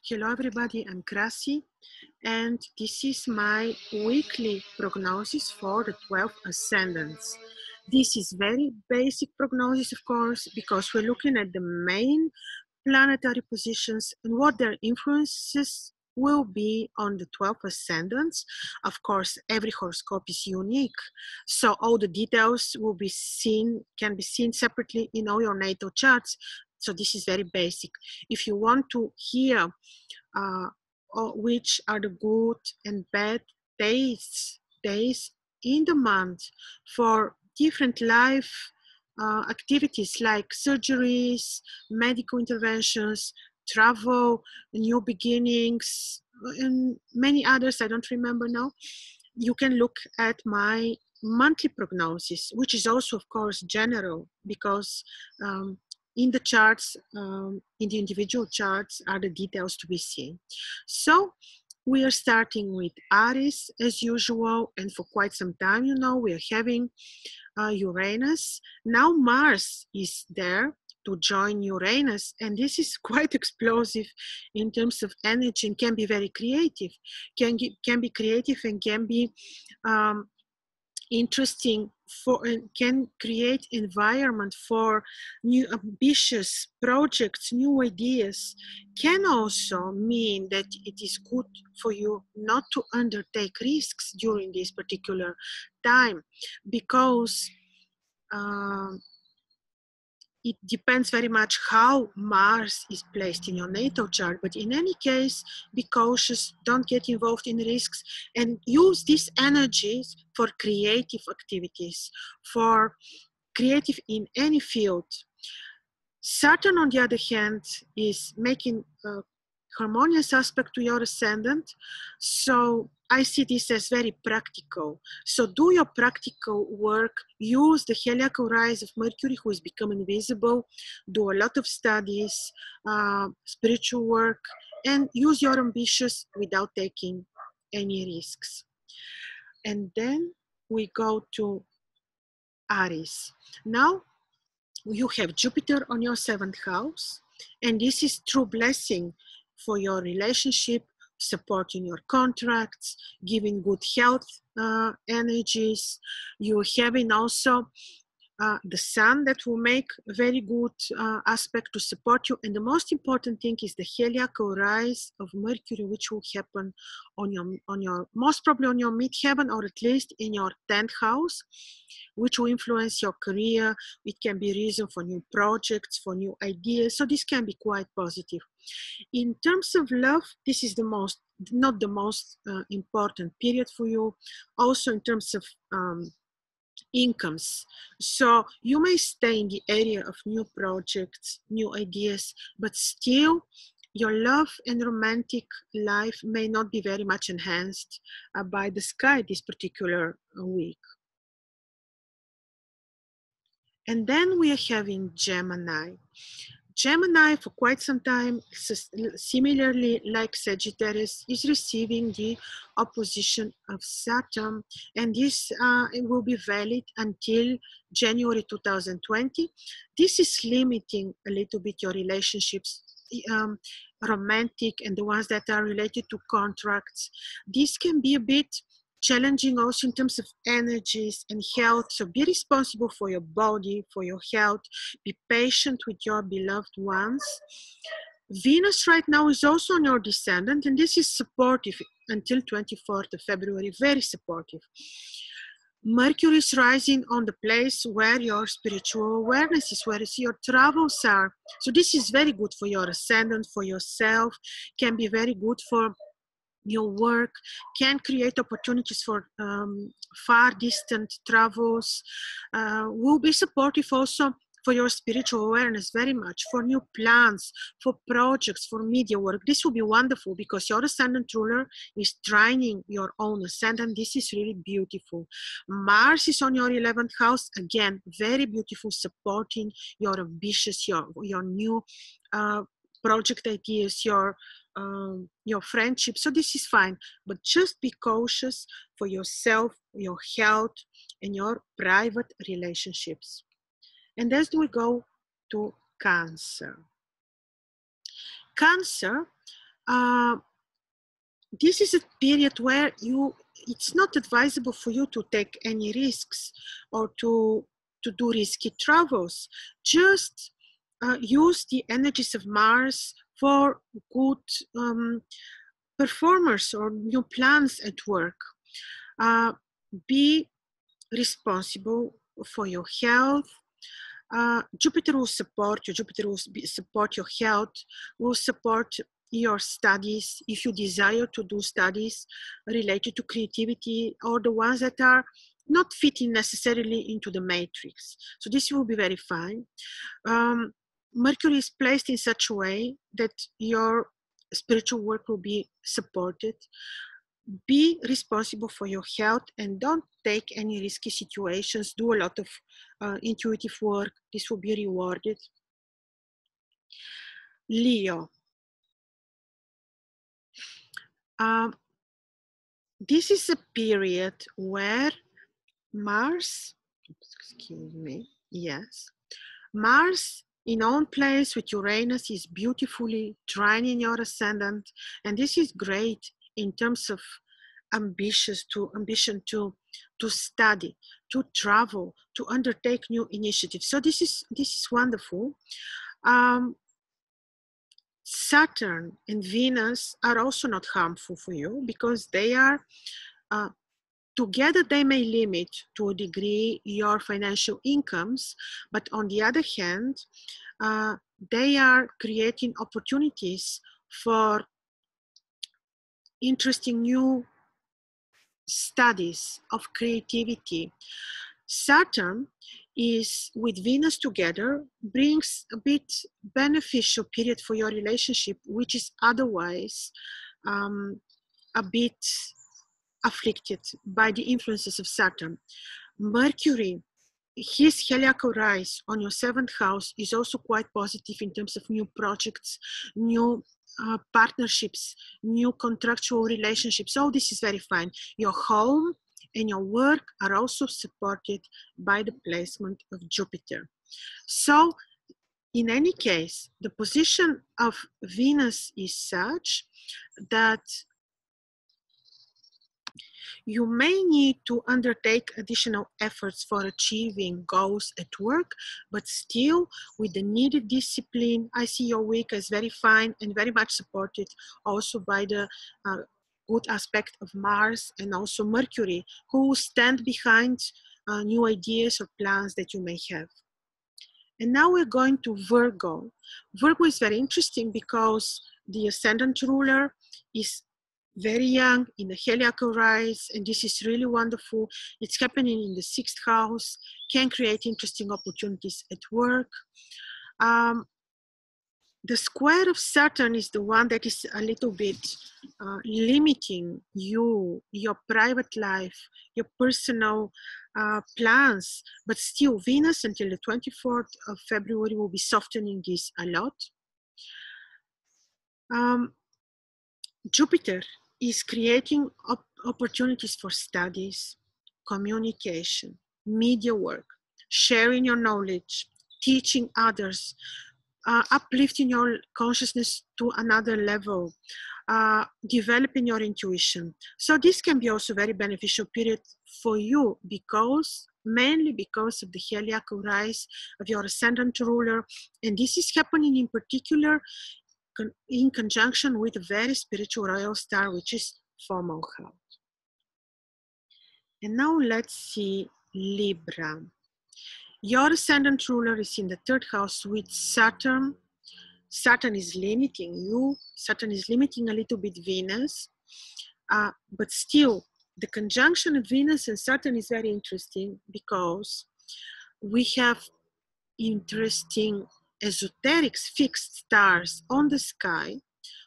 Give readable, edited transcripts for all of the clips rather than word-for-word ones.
Hello everybody, I'm Krasi and this is my weekly prognosis for the 12 ascendants. This is very basic prognosis, of course, because we're looking at the main planetary positions and what their influences will be on the 12 ascendants. Of course, every horoscope is unique, so all the details can be seen separately in all your natal charts. So this is very basic. If you want to hear which are the good and bad days in the month for different life activities like surgeries, medical interventions, travel, new beginnings, and many others I don't remember now, you can look at my monthly prognosis, which is also, of course, general because in the charts, in the individual charts, are the details to be seen. So we are starting with Aries as usual, and for quite some time, we are having Uranus. Now Mars is there to join Uranus, and this is quite explosive in terms of energy and can be very creative. Can be creative and can be interesting for, and can create environment for new ambitious projects, new ideas. Can also mean that it is good for you not to undertake risks during this particular time, because it depends very much how Mars is placed in your natal chart. But in any case, be cautious, don't get involved in risks, and use these energies for creative activities, for creative in any field. Saturn, on the other hand, is making a harmonious aspect to your ascendant. So I see this as very practical. So do your practical work, use the heliacal rise of Mercury, who is becoming visible, do a lot of studies, spiritual work, and use your ambitions without taking any risks. And then we go to Aries. Now, you have Jupiter on your 7th house, and this is true blessing for your relationship, supporting your contracts, giving good health energies. You're having also the sun that will make a very good aspect to support you. And the most important thing is the heliacal rise of Mercury, which will happen on your most probably on your midheaven, or at least in your 10th house, which will influence your career. It can be reason for new projects, for new ideas. So this can be quite positive. In terms of love, this is not the most important period for you. Also in terms of incomes. So you may stay in the area of new projects, new ideas, but still your love and romantic life may not be very much enhanced by the sky this particular week. And then we are having Gemini. Gemini, for quite some time, similarly like Sagittarius, is receiving the opposition of Saturn, and this it will be valid until January 2020. This is limiting a little bit your relationships, romantic and the ones that are related to contracts. This can be a bit challenging also in terms of energies and health. So be responsible for your body, for your health. Be patient with your beloved ones. Venus right now is also on your descendant, and this is supportive until 24th of February, very supportive. Mercury is rising on the place where your spiritual awareness is, where your travels are. So this is very good for your ascendant, for yourself, can be very good for your work, can create opportunities for far distant travels, will be supportive also for your spiritual awareness very much, for new plans, for projects, for media work. This will be wonderful because your ascendant ruler is trining your own ascendant. This is really beautiful. Mars is on your 11th house, again, very beautiful, supporting your ambitious, your new project ideas, your friendship. So this is fine, but just be cautious for yourself, your health, and your private relationships. And as we go to Cancer. Cancer, Uh, this is a period where it's not advisable for you to take any risks or to do risky travels. Just use the energies of Mars for good performers or new plans at work. Be responsible for your health. Jupiter will support you. Jupiter will support your health, will support your studies if you desire to do studies related to creativity or the ones that are not fitting necessarily into the matrix. So this will be very fine. Mercury is placed in such a way that your spiritual work will be supported. Be responsible for your health and don't take any risky situations. Do a lot of intuitive work. This will be rewarded. Leo. This is a period where Mars, excuse me, yes, Mars in own place with Uranus is beautifully trine in your ascendant, and this is great in terms of ambition to study, to travel, to undertake new initiatives. So this is wonderful. Saturn and Venus are also not harmful for you because they are together. They may limit to a degree your financial incomes, but on the other hand, they are creating opportunities for interesting new studies of creativity. Saturn is with Venus together brings a bit beneficial period for your relationship, which is otherwise a bit afflicted by the influences of Saturn. Mercury, his heliacal rise on your 7th house is also quite positive in terms of new projects, new partnerships, new contractual relationships. So this is very fine. Your home and your work are also supported by the placement of Jupiter. So in any case, the position of Venus is such that you may need to undertake additional efforts for achieving goals at work, but still with the needed discipline. I see your week as very fine and very much supported also by the good aspect of Mars and also Mercury, who stand behind new ideas or plans that you may have. And now we're going to Virgo. Virgo is very interesting because the ascendant ruler is very young in the heliacal rise, and this is really wonderful. It's happening in the 6th house, can create interesting opportunities at work. The square of Saturn is the one that is a little bit limiting you, your private life, your personal plans, but still Venus until the 24th of February will be softening this a lot. Jupiter is creating opportunities for studies, communication, media work, sharing your knowledge, teaching others, uplifting your consciousness to another level, developing your intuition. So this can be also a very beneficial period for you mainly because of the heliacal rise of your ascendant ruler. And this is happening in particular in conjunction with a very spiritual royal star, which is Fomalhaut. And now let's see Libra. Your ascendant ruler is in the 3rd house with Saturn. Saturn is limiting you. Saturn is limiting a little bit Venus. But still, the conjunction of Venus and Saturn is very interesting because we have interesting esoteric fixed stars on the sky,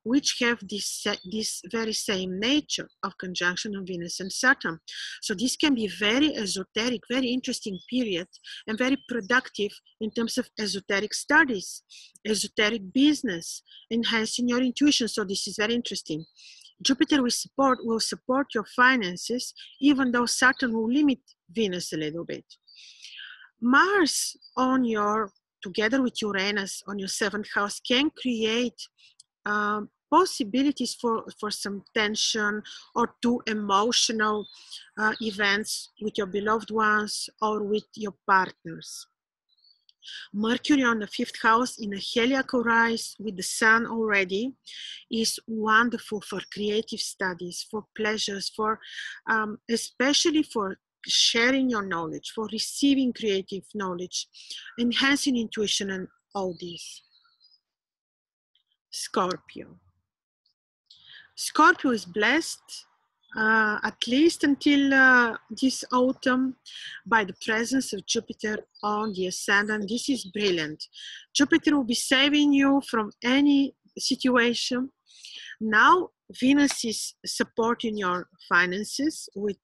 which have this very same nature of conjunction of Venus and Saturn. So this can be very esoteric, very interesting period, and very productive in terms of esoteric studies, esoteric business, enhancing your intuition. So this is very interesting. Jupiter will support your finances, even though Saturn will limit Venus a little bit. Mars together with Uranus on your 7th house can create possibilities for some tension or too emotional events with your beloved ones or with your partners. Mercury on the 5th house in a heliacal rise with the sun already is wonderful for creative studies, for pleasures, for especially for sharing your knowledge, for receiving creative knowledge, enhancing intuition and all this. Scorpio. Scorpio is blessed at least until this autumn by the presence of Jupiter on the ascendant. This is brilliant. Jupiter will be saving you from any situation. Now Venus is supporting your finances with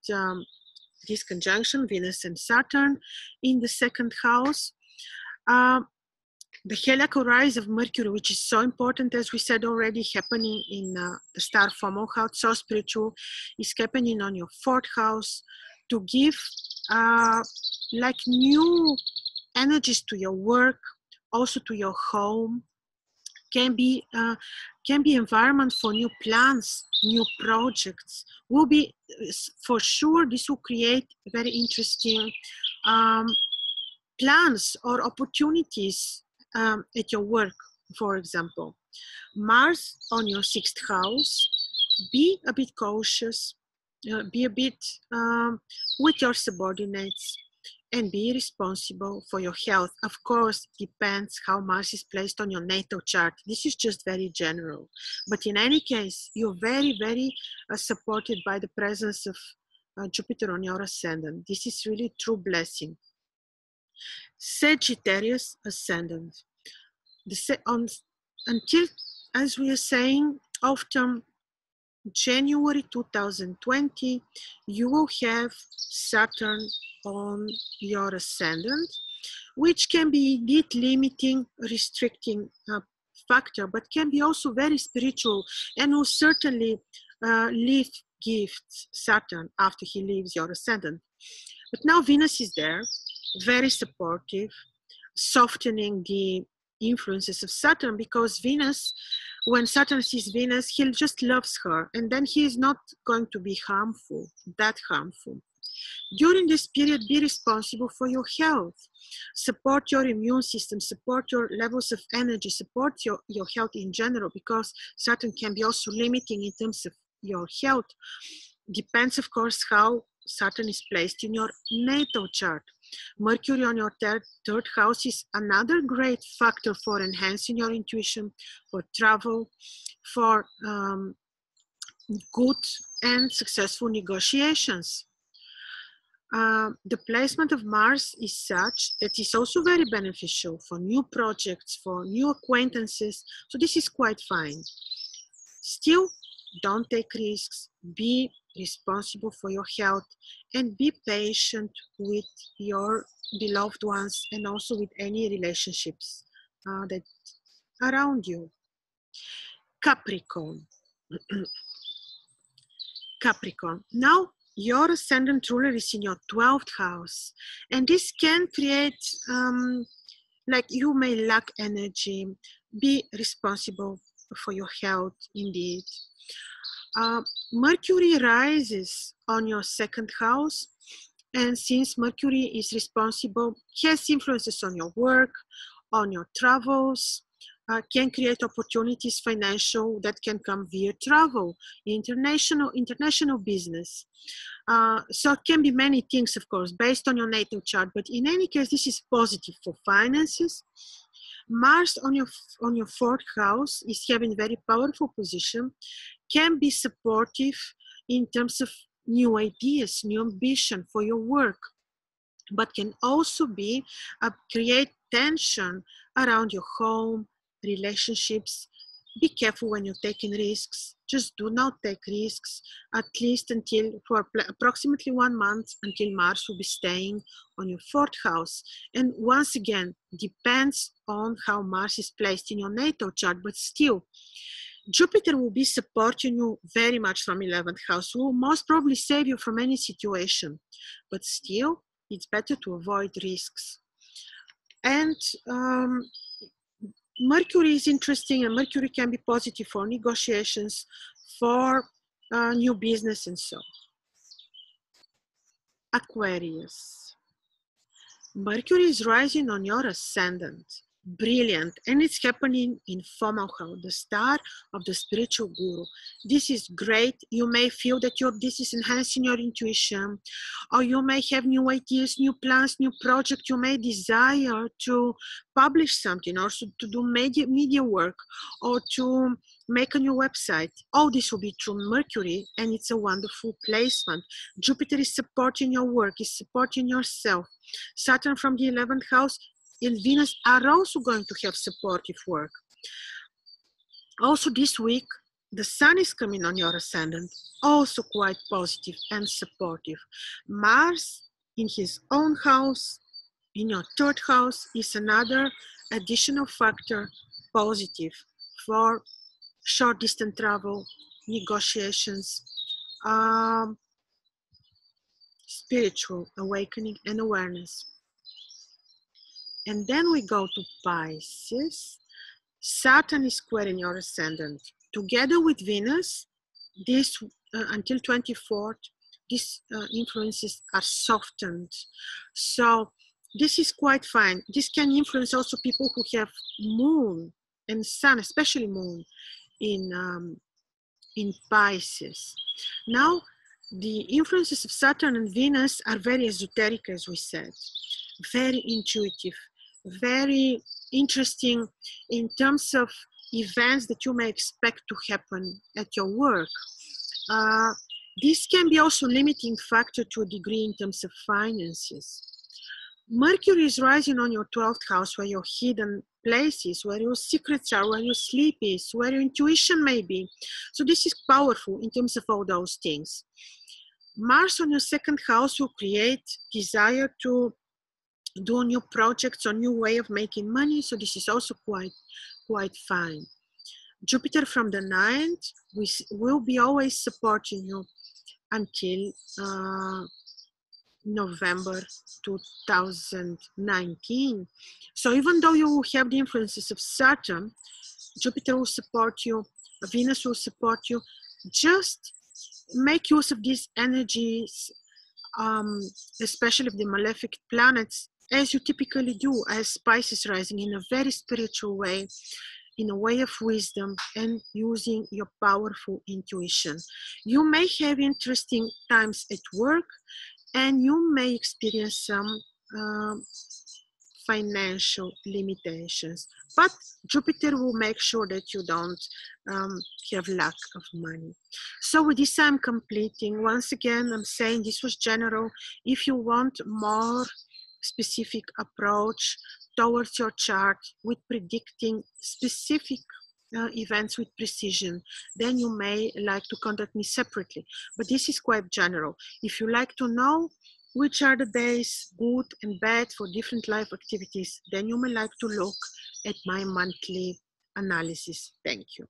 this conjunction, Venus and Saturn in the 2nd house. The heliacal rise of Mercury, which is so important, as we said already, happening in the star Fomo house, so spiritual, is happening on your 4th house to give like new energies to your work, also to your home. Can be environment for new plans, new projects. Will be for sure. This will create very interesting plans or opportunities at your work, for example. Mars on your 6th house, be a bit cautious, be a bit with your subordinates, and be responsible for your health. Of course, depends how Mars is placed on your natal chart. This is just very general. But in any case, you're very, very supported by the presence of Jupiter on your ascendant. This is really true blessing. Sagittarius ascendant. Until, as we are saying, after January 2020, you will have Saturn on your ascendant, which can be indeed limiting, restricting factor, but can be also very spiritual and will certainly leave gifts, Saturn, after he leaves your ascendant. But now Venus is there, very supportive, softening the influences of Saturn, because Venus, when Saturn sees Venus, he just loves her, and then he is not going to be harmful, that harmful. During this period, be responsible for your health. Support your immune system, support your levels of energy, support your health in general, because Saturn can be also limiting in terms of your health. Depends, of course, how Saturn is placed in your natal chart. Mercury on your third house is another great factor for enhancing your intuition, for travel, for good and successful negotiations. The placement of Mars is such that it's also very beneficial for new projects, for new acquaintances. So this is quite fine. Still, don't take risks. Be responsible for your health and be patient with your beloved ones and also with any relationships that are around you. Capricorn. Capricorn. Now, your ascendant ruler is in your 12th house, and this can create like you may lack energy. Be responsible for your health indeed. Mercury rises on your 2nd house, and since Mercury is responsible, has influences on your work, on your travels, can create opportunities financial that can come via travel, international business. So it can be many things, of course, based on your natal chart, but in any case, this is positive for finances. Mars on your 4th house is having very powerful position, can be supportive in terms of new ideas, new ambition for your work, but can also be create tension around your home, relationships. Be careful when you're taking risks. Just do not take risks, at least until, for approximately 1 month, until Mars will be staying on your 4th house. And once again, depends on how Mars is placed in your natal chart, but still, Jupiter will be supporting you very much from 11th house, will most probably save you from any situation, but still, it's better to avoid risks. And Mercury is interesting, and Mercury can be positive for negotiations, for new business and so. Aquarius. Mercury is rising on your ascendant. Brilliant. And it's happening in Fomalhaut, the star of the spiritual guru. This is great. You may feel that this is enhancing your intuition, or you may have new ideas, new plans, new projects. You may desire to publish something, or to do media work, or to make a new website. All this will be through Mercury, and it's a wonderful placement. Jupiter is supporting your work, is supporting yourself. Saturn from the 11th house and Venus are also going to have supportive work. Also this week, the Sun is coming on your ascendant, also quite positive and supportive. Mars in his own house, in your 3rd house, is another additional factor, positive for short distance travel, negotiations, spiritual awakening and awareness. And then we go to Pisces. Saturn is square in your ascendant. Together with Venus, this until 24th, these influences are softened. So this is quite fine. This can influence also people who have Moon and Sun, especially Moon in Pisces. Now, the influences of Saturn and Venus are very esoteric, as we said, very intuitive, very interesting in terms of events that you may expect to happen at your work. This can be also limiting factor to a degree in terms of finances. Mercury is rising on your 12th house, where your hidden places, where your secrets are, where your sleep is, where your intuition may be. So this is powerful in terms of all those things. Mars on your 2nd house will create desire to do new projects or new way of making money. So this is also quite fine. Jupiter from the 9th will be always supporting you until November 2019. So even though you will have the influences of Saturn, Jupiter will support you, Venus will support you. Just make use of these energies, especially of the malefic planets, as you typically do as Pisces rising, in a very spiritual way, in a way of wisdom, and using your powerful intuition. You may have interesting times at work, and you may experience some financial limitations, but Jupiter will make sure that you don't have lack of money. So with this, I'm completing. Once again, I'm saying this was general. If you want more specific approach towards your chart with predicting specific events with precision, then you may like to contact me separately. But this is quite general. If you like to know which are the days good and bad for different life activities, then you may like to look at my monthly analysis. Thank you.